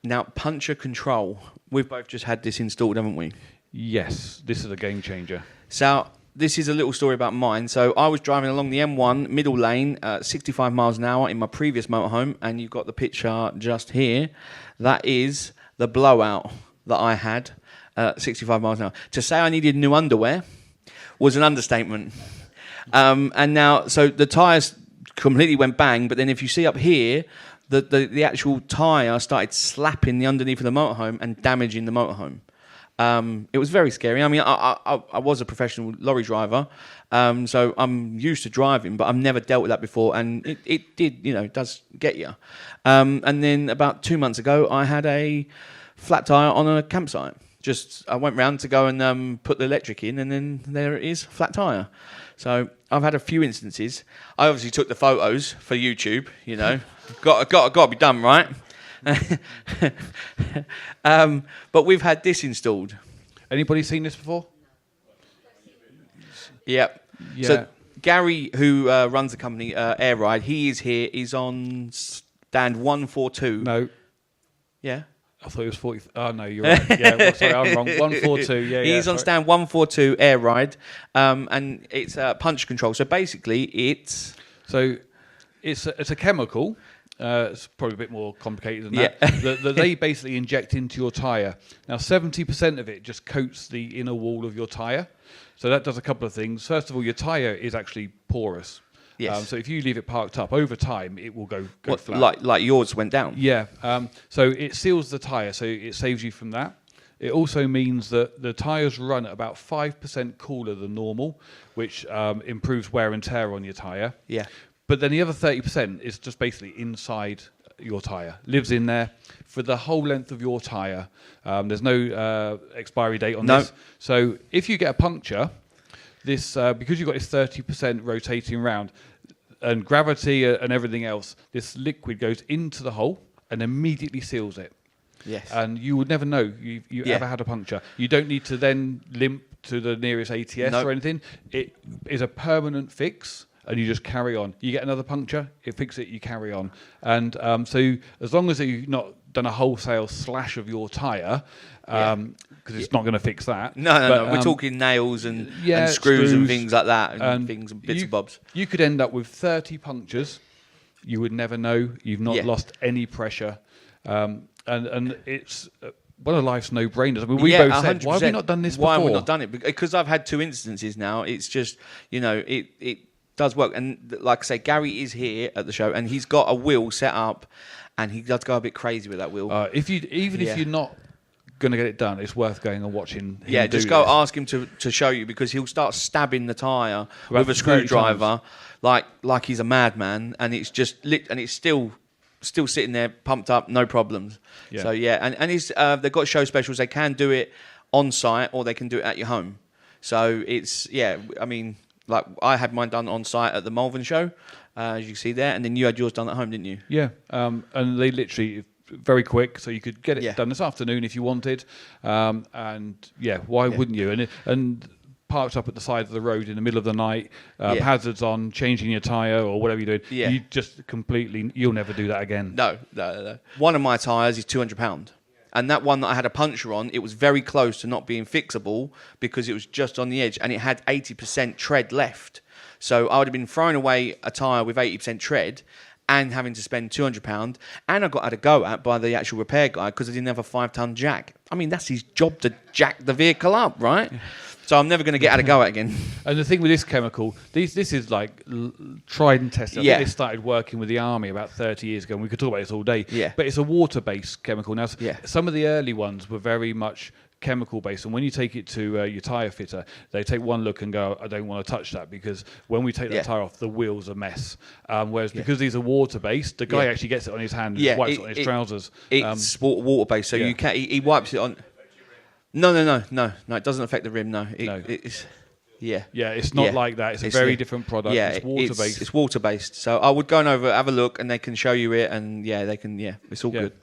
Now, Puncture Control. We've both just had this installed, haven't we? Yes, this is a game changer. So this is a little story about mine. So I was driving along the M1 middle lane at 65 miles an hour in my previous motorhome, and you've got the picture just here. That is the blowout that I had at 65 miles an hour. To say I needed new underwear was an understatement. And now, so the tyres completely went bang, but then if you see up here, the actual tyre started slapping the underneath of the motorhome and damaging the motorhome. It was very scary. I mean, I was a professional lorry driver, so I'm used to driving, but I've never dealt with that before, and it did, it does get you. And then about 2 months ago, I had a flat tyre on a campsite. I went round to go and put the electric in, and then there it is, flat tyre. So I've had a few instances. I obviously took the photos for YouTube, got to be done, right? But we've had this installed. Anybody seen this before? Yep. Yeah. So Gary, who runs the company Airide, he is here. He's on stand 142. No. Yeah. I thought it was 40. Oh, no, you're right. Yeah, well, sorry, I'm wrong. 142, yeah. He's on stand 142 Airide, and it's Puncture Control. So basically, it's a chemical. It's probably a bit more complicated than that. That they basically inject into your tyre. Now, 70% of it just coats the inner wall of your tyre. So that does a couple of things. First of all, your tyre is actually porous. Yes. So if you leave it parked up, over time, it will go flat. Like yours went down? Yeah. So it seals the tyre, so it saves you from that. It also means that the tyres run at about 5% cooler than normal, which improves wear and tear on your tyre. Yeah. But then the other 30% is just basically inside your tyre, lives in there for the whole length of your tyre. There's no expiry date on this. So if you get a puncture, this because you've got this 30% rotating round and gravity and everything else, this liquid goes into the hole and immediately seals it. Yes. And you would never know you ever had a puncture. You don't need to then limp to the nearest ATS or anything. It is a permanent fix. And you just carry on. You get another puncture, it fixes it, you carry on. And so as long as you've not done a wholesale slash of your tyre, because it's not going to fix that. No. We're talking nails and screws and things like that, and things and bits and bobs. You could end up with 30 punctures. You would never know. You've not lost any pressure. And it's one of life's no-brainers. I mean, we both said, why have we not done this before? Why have we not done it? Because I've had 2 instances now. It's just, it does work. And like I say, Gary is here at the show, and he's got a wheel set up, and he does go a bit crazy with that wheel. If you're not going to get it done, it's worth going and watching him just go ask him to show you, because he'll start stabbing the tyre with a screwdriver like he's a madman, and it's just lit, and it's still sitting there pumped up, no problems. So and he's they've got show specials. They can do it on site or they can do it at your home. So it's I mean, like I had mine done on site at the Malvern show, as you can see there, and then you had yours done at home, didn't you? Yeah, and they literally very quick, so you could get it done this afternoon if you wanted. And why wouldn't you? And parked up at the side of the road in the middle of the night, hazards on, changing your tyre or whatever you're doing, you just you'll never do that again. No. One of my tyres is £200. And that one that I had a puncture on, it was very close to not being fixable because it was just on the edge and it had 80% tread left. So I would have been throwing away a tyre with 80% tread and having to spend £200. And I got had a go at by the actual repair guy because I didn't have a 5-ton jack. I mean, that's his job to jack the vehicle up, right? So I'm never going to get had a go at again. And the thing with this chemical, this is like tried and tested. I think they started working with the army about 30 years ago, and we could talk about this all day. Yeah. But it's a water-based chemical. Now, some of the early ones were very much chemical-based, and when you take it to your tyre fitter, they take one look and go, I don't want to touch that, because when we take that tyre off, the wheel's a mess. Whereas because these are water-based, the guy actually gets it on his hand and wipes it on his trousers. It's water-based, so you can't, he wipes it on... No, it doesn't affect the rim, no. It's... Yeah, it's not like that. It's a very different product. Yeah, it's water-based. It's water-based. So I would go on over, have a look, and they can show you it, and they can, it's all good.